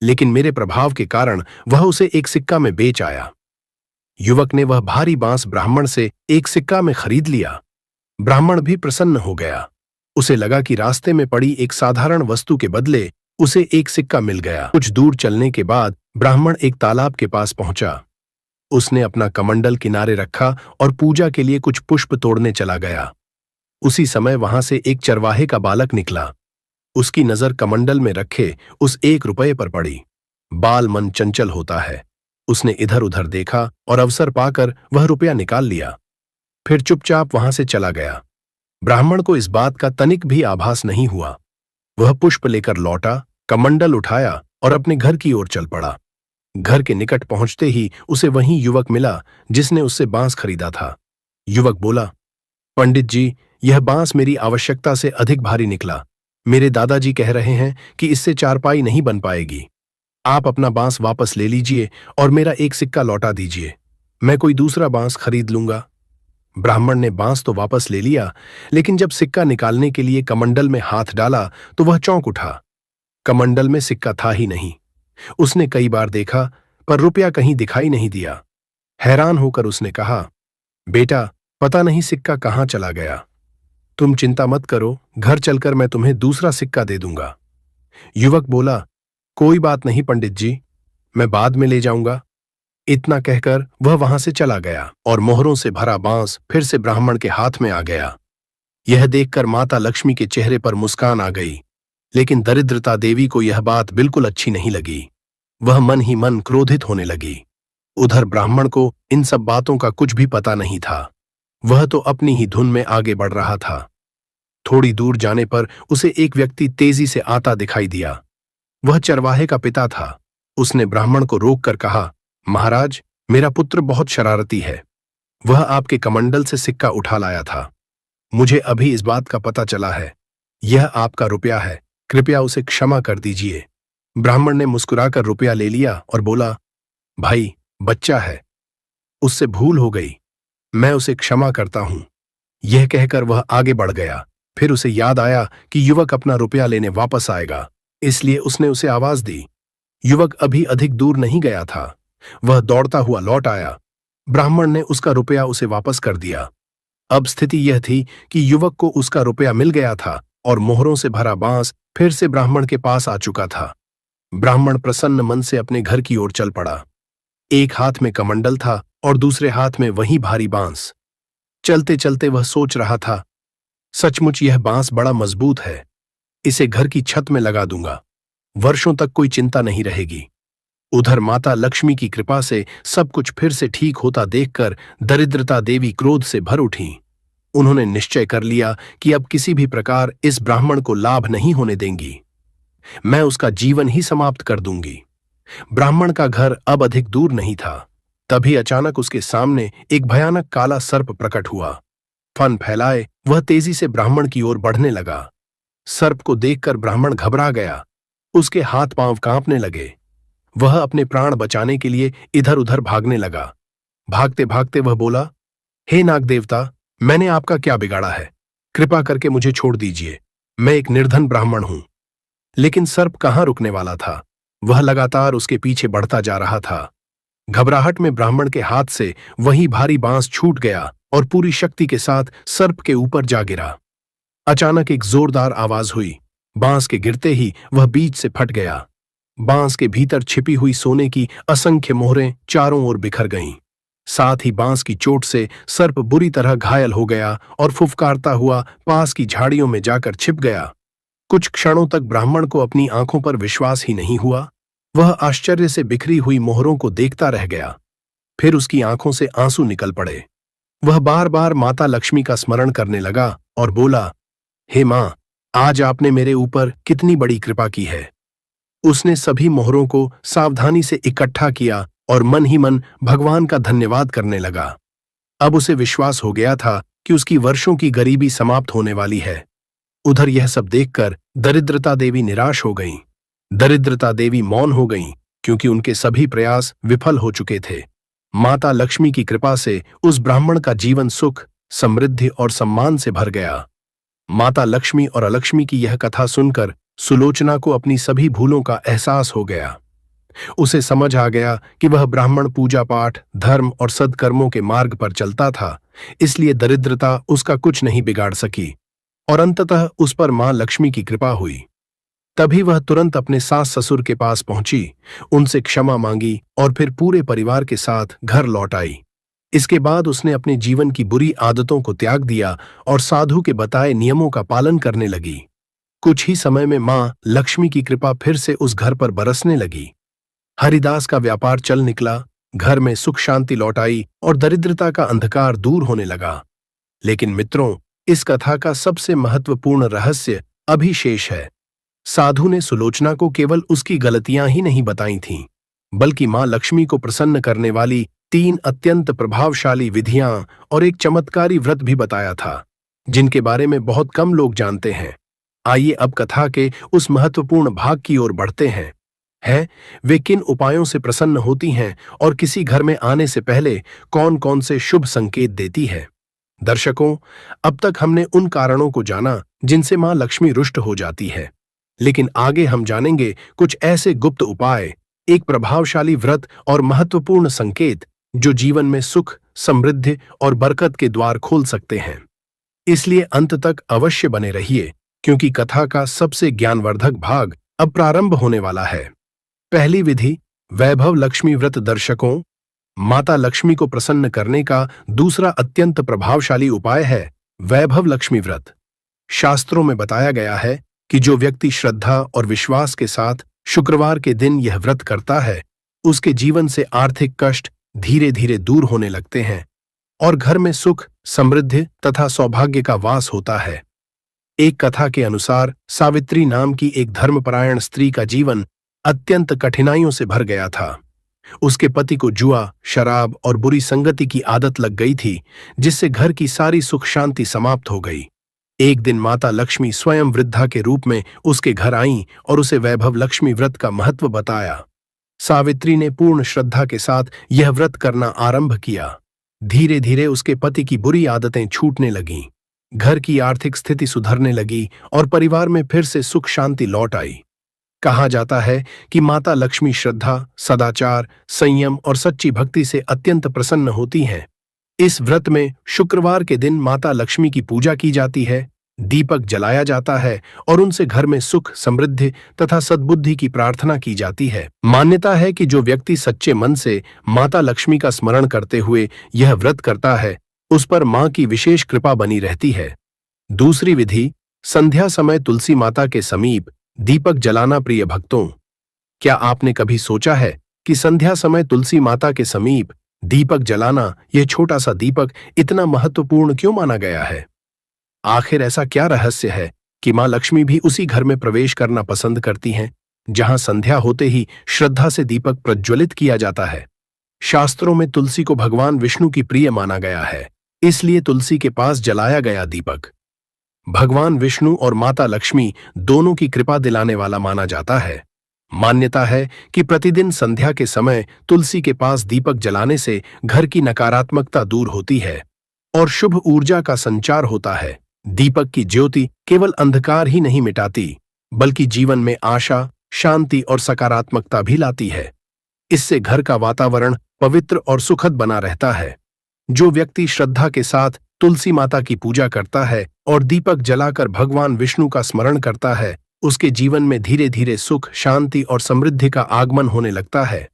लेकिन मेरे प्रभाव के कारण वह उसे एक सिक्का में बेच आया। युवक ने वह भारी बांस ब्राह्मण से एक सिक्का में खरीद लिया। ब्राह्मण भी प्रसन्न हो गया। उसे लगा कि रास्ते में पड़ी एक साधारण वस्तु के बदले उसे एक सिक्का मिल गया। कुछ दूर चलने के बाद ब्राह्मण एक तालाब के पास पहुंचा। उसने अपना कमंडल किनारे रखा और पूजा के लिए कुछ पुष्प तोड़ने चला गया। उसी समय वहां से एक चरवाहे का बालक निकला। उसकी नजर कमंडल में रखे उस 1 रुपये पर पड़ी। बाल मन चंचल होता है। उसने इधर उधर देखा और अवसर पाकर वह रुपया निकाल लिया। फिर चुपचाप वहां से चला गया। ब्राह्मण को इस बात का तनिक भी आभास नहीं हुआ। वह पुष्प लेकर लौटा, कमंडल उठाया और अपने घर की ओर चल पड़ा। घर के निकट पहुंचते ही उसे वही युवक मिला जिसने उससे बांस खरीदा था। युवक बोला, पंडित जी, यह बांस मेरी आवश्यकता से अधिक भारी निकला। मेरे दादाजी कह रहे हैं कि इससे चारपाई नहीं बन पाएगी। आप अपना बांस वापस ले लीजिए और मेरा एक सिक्का लौटा दीजिए। मैं कोई दूसरा बांस खरीद लूंगा। ब्राह्मण ने बांस तो वापस ले लिया, लेकिन जब सिक्का निकालने के लिए कमंडल में हाथ डाला तो वह चौंक उठा। कमंडल में सिक्का था ही नहीं। उसने कई बार देखा पर रुपया कहीं दिखाई नहीं दिया। हैरान होकर उसने कहा, बेटा, पता नहीं सिक्का कहाँ चला गया। तुम चिंता मत करो, घर चलकर मैं तुम्हें दूसरा सिक्का दे दूंगा। युवक बोला, कोई बात नहीं पंडित जी, मैं बाद में ले जाऊंगा। इतना कहकर वह वहां से चला गया और मोहरों से भरा बांस फिर से ब्राह्मण के हाथ में आ गया। यह देखकर माता लक्ष्मी के चेहरे पर मुस्कान आ गई, लेकिन दरिद्रता देवी को यह बात बिल्कुल अच्छी नहीं लगी। वह मन ही मन क्रोधित होने लगी। उधर ब्राह्मण को इन सब बातों का कुछ भी पता नहीं था। वह तो अपनी ही धुन में आगे बढ़ रहा था। थोड़ी दूर जाने पर उसे एक व्यक्ति तेजी से आता दिखाई दिया। वह चरवाहे का पिता था। उसने ब्राह्मण को रोककर कहा, महाराज, मेरा पुत्र बहुत शरारती है। वह आपके कमंडल से सिक्का उठा लाया था। मुझे अभी इस बात का पता चला है। यह आपका रुपया है, कृपया उसे क्षमा कर दीजिए। ब्राह्मण ने मुस्कुराकर रुपया ले लिया और बोला, भाई, बच्चा है, उससे भूल हो गई, मैं उसे क्षमा करता हूं। यह कहकर वह आगे बढ़ गया। फिर उसे याद आया कि युवक अपना रुपया लेने वापस आएगा, इसलिए उसने उसे आवाज दी। युवक अभी अधिक दूर नहीं गया था। वह दौड़ता हुआ लौट आया। ब्राह्मण ने उसका रुपया उसे वापस कर दिया। अब स्थिति यह थी कि युवक को उसका रुपया मिल गया था और मोहरों से भरा बांस फिर से ब्राह्मण के पास आ चुका था। ब्राह्मण प्रसन्न मन से अपने घर की ओर चल पड़ा। एक हाथ में कमंडल था और दूसरे हाथ में वही भारी बांस। चलते चलते वह सोच रहा था, सचमुच यह बांस बड़ा मजबूत है। इसे घर की छत में लगा दूंगा, वर्षों तक कोई चिंता नहीं रहेगी। उधर माता लक्ष्मी की कृपा से सब कुछ फिर से ठीक होता देखकर दरिद्रता देवी क्रोध से भर उठी। उन्होंने निश्चय कर लिया कि अब किसी भी प्रकार इस ब्राह्मण को लाभ नहीं होने देंगी। मैं उसका जीवन ही समाप्त कर दूंगी। ब्राह्मण का घर अब अधिक दूर नहीं था। तभी अचानक उसके सामने एक भयानक काला सर्प प्रकट हुआ। फन फैलाए वह तेजी से ब्राह्मण की ओर बढ़ने लगा। सर्प को देखकर ब्राह्मण घबरा गया। उसके हाथ पांव कांपने लगे। वह अपने प्राण बचाने के लिए इधर उधर भागने लगा। भागते भागते वह बोला, हे नाग देवता, मैंने आपका क्या बिगाड़ा है? कृपा करके मुझे छोड़ दीजिए। मैं एक निर्धन ब्राह्मण हूं। लेकिन सर्प कहां रुकने वाला था। वह लगातार उसके पीछे बढ़ता जा रहा था। घबराहट में ब्राह्मण के हाथ से वही भारी बांस छूट गया और पूरी शक्ति के साथ सर्प के ऊपर जा गिरा। अचानक एक जोरदार आवाज हुई। बांस के गिरते ही वह बीच से फट गया। बांस के भीतर छिपी हुई सोने की असंख्य मोहरें चारों ओर बिखर गईं। साथ ही बांस की चोट से सर्प बुरी तरह घायल हो गया और फुफकारता हुआ पास की झाड़ियों में जाकर छिप गया। कुछ क्षणों तक ब्राह्मण को अपनी आंखों पर विश्वास ही नहीं हुआ। वह आश्चर्य से बिखरी हुई मोहरों को देखता रह गया। फिर उसकी आंखों से आंसू निकल पड़े। वह बार बार माता लक्ष्मी का स्मरण करने लगा और बोला, हे मां, आज आपने मेरे ऊपर कितनी बड़ी कृपा की है। उसने सभी मोहरों को सावधानी से इकट्ठा किया और मन ही मन भगवान का धन्यवाद करने लगा। अब उसे विश्वास हो गया था कि उसकी वर्षों की गरीबी समाप्त होने वाली है। उधर यह सब देखकर दरिद्रता देवी निराश हो गईं। दरिद्रता देवी मौन हो गईं क्योंकि उनके सभी प्रयास विफल हो चुके थे। माता लक्ष्मी की कृपा से उस ब्राह्मण का जीवन सुख, समृद्धि और सम्मान से भर गया। माता लक्ष्मी और अलक्ष्मी की यह कथा सुनकर सुलोचना को अपनी सभी भूलों का एहसास हो गया। उसे समझ आ गया कि वह ब्राह्मण पूजा पाठ, धर्म और सद्कर्मों के मार्ग पर चलता था, इसलिए दरिद्रता उसका कुछ नहीं बिगाड़ सकी और अंततः उस पर मां लक्ष्मी की कृपा हुई। तभी वह तुरंत अपने सास ससुर के पास पहुंची, उनसे क्षमा मांगी और फिर पूरे परिवार के साथ घर लौट आई। इसके बाद उसने अपने जीवन की बुरी आदतों को त्याग दिया और साधु के बताए नियमों का पालन करने लगी। कुछ ही समय में मां लक्ष्मी की कृपा फिर से उस घर पर बरसने लगी। हरिदास का व्यापार चल निकला, घर में सुख शांति लौट आई और दरिद्रता का अंधकार दूर होने लगा। लेकिन मित्रों, इस कथा का सबसे महत्वपूर्ण रहस्य अभी शेष है। साधु ने सुलोचना को केवल उसकी गलतियां ही नहीं बताई थीं, बल्कि मां लक्ष्मी को प्रसन्न करने वाली 3 अत्यंत प्रभावशाली विधियां और एक चमत्कारी व्रत भी बताया था, जिनके बारे में बहुत कम लोग जानते हैं। आइए अब कथा के उस महत्वपूर्ण भाग की ओर बढ़ते हैं। वे किन उपायों से प्रसन्न होती हैं और किसी घर में आने से पहले कौन कौन से शुभ संकेत देती है। दर्शकों, अब तक हमने उन कारणों को जाना जिनसे मां लक्ष्मी रुष्ट हो जाती है, लेकिन आगे हम जानेंगे कुछ ऐसे गुप्त उपाय, एक प्रभावशाली व्रत और महत्वपूर्ण संकेत जो जीवन में सुख, समृद्धि और बरकत के द्वार खोल सकते हैं। इसलिए अंत तक अवश्य बने रहिए, क्योंकि कथा का सबसे ज्ञानवर्धक भाग अब प्रारंभ होने वाला है। पहली विधि, वैभव लक्ष्मी व्रत। दर्शकों, माता लक्ष्मी को प्रसन्न करने का दूसरा अत्यंत प्रभावशाली उपाय है वैभव लक्ष्मी व्रत। शास्त्रों में बताया गया है कि जो व्यक्ति श्रद्धा और विश्वास के साथ शुक्रवार के दिन यह व्रत करता है, उसके जीवन से आर्थिक कष्ट धीरे धीरे दूर होने लगते हैं और घर में सुख, समृद्धि तथा सौभाग्य का वास होता है। एक कथा के अनुसार सावित्री नाम की एक धर्मपरायण स्त्री का जीवन अत्यंत कठिनाइयों से भर गया था। उसके पति को जुआ, शराब और बुरी संगति की आदत लग गई थी, जिससे घर की सारी सुख शांति समाप्त हो गई। एक दिन माता लक्ष्मी स्वयं वृद्धा के रूप में उसके घर आईं और उसे वैभव लक्ष्मी व्रत का महत्व बताया। सावित्री ने पूर्ण श्रद्धा के साथ यह व्रत करना आरंभ किया। धीरे धीरे उसके पति की बुरी आदतें छूटने लगीं, घर की आर्थिक स्थिति सुधरने लगी और परिवार में फिर से सुख शांति लौट आई। कहा जाता है कि माता लक्ष्मी श्रद्धा, सदाचार, संयम और सच्ची भक्ति से अत्यंत प्रसन्न होती हैं। इस व्रत में शुक्रवार के दिन माता लक्ष्मी की पूजा की जाती है, दीपक जलाया जाता है और उनसे घर में सुख, समृद्धि तथा सद्बुद्धि की प्रार्थना की जाती है। मान्यता है कि जो व्यक्ति सच्चे मन से माता लक्ष्मी का स्मरण करते हुए यह व्रत करता है, उस पर मां की विशेष कृपा बनी रहती है। दूसरी विधि, संध्या समय तुलसी माता के समीप दीपक जलाना। प्रिय भक्तों, क्या आपने कभी सोचा है कि संध्या समय तुलसी माता के समीप दीपक जलाना, यह छोटा सा दीपक इतना महत्वपूर्ण क्यों माना गया है? आखिर ऐसा क्या रहस्य है कि मां लक्ष्मी भी उसी घर में प्रवेश करना पसंद करती हैं जहां संध्या होते ही श्रद्धा से दीपक प्रज्वलित किया जाता है? शास्त्रों में तुलसी को भगवान विष्णु की प्रिय माना गया है, इसलिए तुलसी के पास जलाया गया दीपक भगवान विष्णु और माता लक्ष्मी दोनों की कृपा दिलाने वाला माना जाता है। मान्यता है कि प्रतिदिन संध्या के समय तुलसी के पास दीपक जलाने से घर की नकारात्मकता दूर होती है और शुभ ऊर्जा का संचार होता है। दीपक की ज्योति केवल अंधकार ही नहीं मिटाती, बल्कि जीवन में आशा, शांति और सकारात्मकता भी लाती है। इससे घर का वातावरण पवित्र और सुखद बना रहता है। जो व्यक्ति श्रद्धा के साथ तुलसी माता की पूजा करता है और दीपक जलाकर भगवान विष्णु का स्मरण करता है, उसके जीवन में धीरे धीरे सुख, शांति और समृद्धि का आगमन होने लगता है।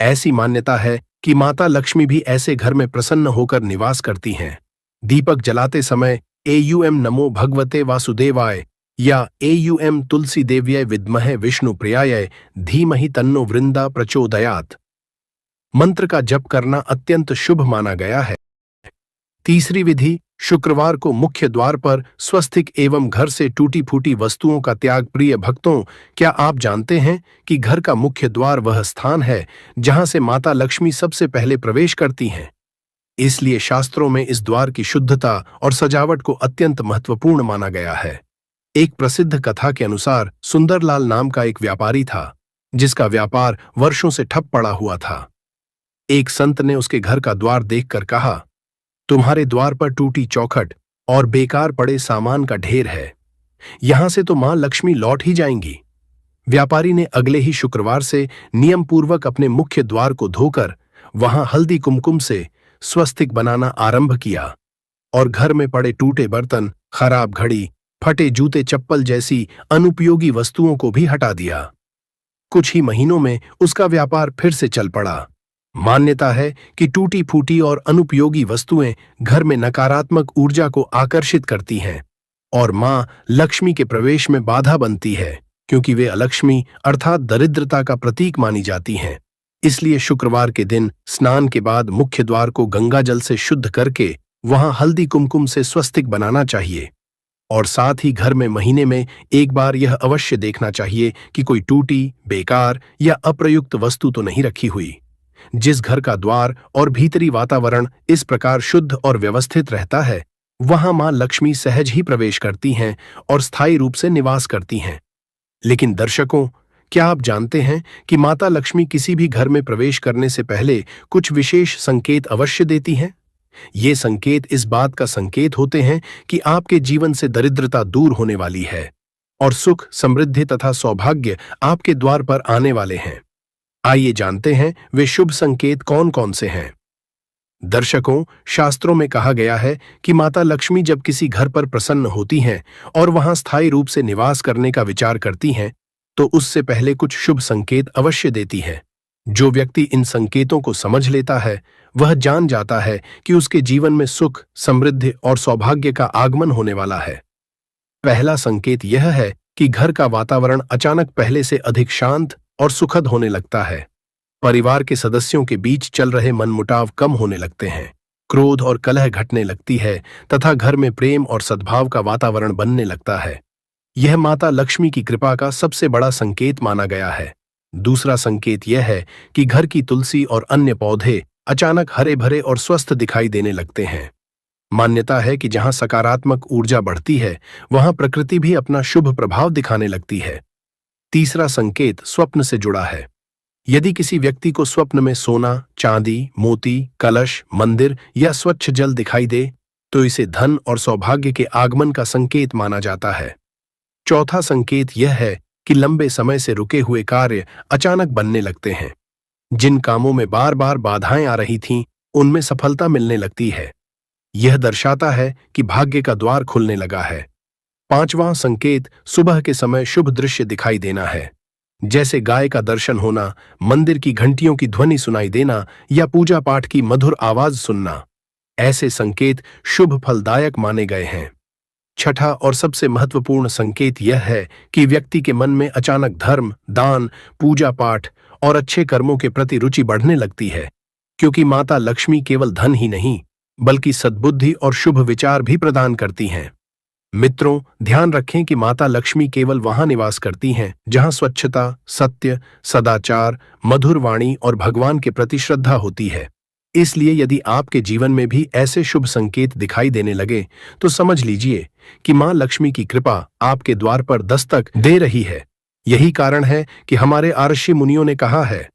ऐसी मान्यता है कि माता लक्ष्मी भी ऐसे घर में प्रसन्न होकर निवास करती हैं। दीपक जलाते समय एयुएम नमो भगवते वासुदेवाय या एयुएम तुलसी देव्यै विद्महे विष्णु प्रियाय धीमहि तन्नो वृंदा प्रचोदयात् मंत्र का जप करना अत्यंत शुभ माना गया है। तीसरी विधि, शुक्रवार को मुख्य द्वार पर स्वस्तिक एवं घर से टूटी फूटी वस्तुओं का त्याग। प्रिय भक्तों, क्या आप जानते हैं कि घर का मुख्य द्वार वह स्थान है जहां से माता लक्ष्मी सबसे पहले प्रवेश करती हैं? इसलिए शास्त्रों में इस द्वार की शुद्धता और सजावट को अत्यंत महत्वपूर्ण माना गया है। एक प्रसिद्ध कथा के अनुसार सुंदरलाल नाम का एक व्यापारी था, जिसका व्यापार वर्षों से ठप पड़ा हुआ था। एक संत ने उसके घर का द्वार देखकर कहा, तुम्हारे द्वार पर टूटी चौखट और बेकार पड़े सामान का ढेर है, यहां से तो मां लक्ष्मी लौट ही जाएंगी। व्यापारी ने अगले ही शुक्रवार से नियम पूर्वक अपने मुख्य द्वार को धोकर वहां हल्दी कुमकुम से स्वस्तिक बनाना आरंभ किया और घर में पड़े टूटे बर्तन, खराब घड़ी, फटे जूते चप्पल जैसी अनुपयोगी वस्तुओं को भी हटा दिया। कुछ ही महीनों में उसका व्यापार फिर से चल पड़ा। मान्यता है कि टूटी फूटी और अनुपयोगी वस्तुएं घर में नकारात्मक ऊर्जा को आकर्षित करती हैं और मां लक्ष्मी के प्रवेश में बाधा बनती है, क्योंकि वे अलक्ष्मी अर्थात दरिद्रता का प्रतीक मानी जाती हैं। इसलिए शुक्रवार के दिन स्नान के बाद मुख्य द्वार को गंगा जल से शुद्ध करके वहां हल्दी कुमकुम से स्वस्तिक बनाना चाहिए और साथ ही घर में महीने में एक बार यह अवश्य देखना चाहिए कि कोई टूटी, बेकार या अप्रयुक्त वस्तु तो नहीं रखी हुई। जिस घर का द्वार और भीतरी वातावरण इस प्रकार शुद्ध और व्यवस्थित रहता है, वहां मां लक्ष्मी सहज ही प्रवेश करती हैं और स्थायी रूप से निवास करती हैं। लेकिन दर्शकों, क्या आप जानते हैं कि माता लक्ष्मी किसी भी घर में प्रवेश करने से पहले कुछ विशेष संकेत अवश्य देती हैं? ये संकेत इस बात का संकेत होते हैं कि आपके जीवन से दरिद्रता दूर होने वाली है और सुख, समृद्धि तथा सौभाग्य आपके द्वार पर आने वाले हैं। आइए जानते हैं वे शुभ संकेत कौन कौन से हैं। दर्शकों, शास्त्रों में कहा गया है कि माता लक्ष्मी जब किसी घर पर प्रसन्न होती हैं और वहां स्थायी रूप से निवास करने का विचार करती हैं, तो उससे पहले कुछ शुभ संकेत अवश्य देती है। जो व्यक्ति इन संकेतों को समझ लेता है, वह जान जाता है कि उसके जीवन में सुख, समृद्धि और सौभाग्य का आगमन होने वाला है। पहला संकेत यह है कि घर का वातावरण अचानक पहले से अधिक शांत और सुखद होने लगता है। परिवार के सदस्यों के बीच चल रहे मनमुटाव कम होने लगते हैं, क्रोध और कलह घटने लगती है तथा घर में प्रेम और सद्भाव का वातावरण बनने लगता है। यह माता लक्ष्मी की कृपा का सबसे बड़ा संकेत माना गया है। दूसरा संकेत यह है कि घर की तुलसी और अन्य पौधे अचानक हरे भरे और स्वस्थ दिखाई देने लगते हैं। मान्यता है कि जहां सकारात्मक ऊर्जा बढ़ती है, वहां प्रकृति भी अपना शुभ प्रभाव दिखाने लगती है। तीसरा संकेत स्वप्न से जुड़ा है। यदि किसी व्यक्ति को स्वप्न में सोना, चांदी, मोती, कलश, मंदिर या स्वच्छ जल दिखाई दे, तो इसे धन और सौभाग्य के आगमन का संकेत माना जाता है। चौथा संकेत यह है कि लंबे समय से रुके हुए कार्य अचानक बनने लगते हैं। जिन कामों में बार बार बाधाएं आ रही थीं, उनमें सफलता मिलने लगती है। यह दर्शाता है कि भाग्य का द्वार खुलने लगा है। पांचवां संकेत सुबह के समय शुभ दृश्य दिखाई देना है, जैसे गाय का दर्शन होना, मंदिर की घंटियों की ध्वनि सुनाई देना या पूजा पाठ की मधुर आवाज सुनना। ऐसे संकेत शुभ फलदायक माने गए हैं। छठा और सबसे महत्वपूर्ण संकेत यह है कि व्यक्ति के मन में अचानक धर्म, दान, पूजा पाठ और अच्छे कर्मों के प्रति रुचि बढ़ने लगती है, क्योंकि माता लक्ष्मी केवल धन ही नहीं, बल्कि सद्बुद्धि और शुभ विचार भी प्रदान करती हैं। मित्रों, ध्यान रखें कि माता लक्ष्मी केवल वहां निवास करती हैं जहां स्वच्छता, सत्य, सदाचार, मधुर वाणी और भगवान के प्रति श्रद्धा होती है। इसलिए यदि आपके जीवन में भी ऐसे शुभ संकेत दिखाई देने लगे, तो समझ लीजिए कि मां लक्ष्मी की कृपा आपके द्वार पर दस्तक दे रही है। यही कारण है कि हमारे आर्षि मुनियों ने कहा है,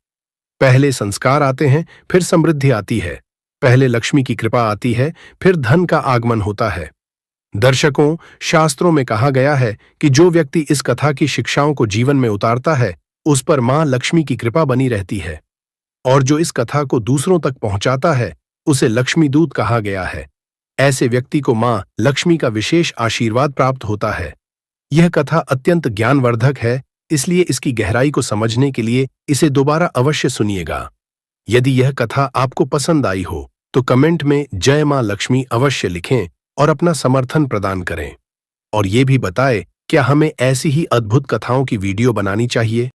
पहले संस्कार आते हैं, फिर समृद्धि आती है। पहले लक्ष्मी की कृपा आती है, फिर धन का आगमन होता है। दर्शकों, शास्त्रों में कहा गया है कि जो व्यक्ति इस कथा की शिक्षाओं को जीवन में उतारता है, उस पर मां लक्ष्मी की कृपा बनी रहती है, और जो इस कथा को दूसरों तक पहुंचाता है, उसे लक्ष्मी दूत कहा गया है। ऐसे व्यक्ति को मां लक्ष्मी का विशेष आशीर्वाद प्राप्त होता है। यह कथा अत्यंत ज्ञानवर्धक है, इसलिए इसकी गहराई को समझने के लिए इसे दोबारा अवश्य सुनिएगा। यदि यह कथा आपको पसंद आई हो, तो कमेंट में जय मां लक्ष्मी अवश्य लिखें और अपना समर्थन प्रदान करें। और ये भी बताएं, क्या हमें ऐसी ही अद्भुत कथाओं की वीडियो बनानी चाहिए?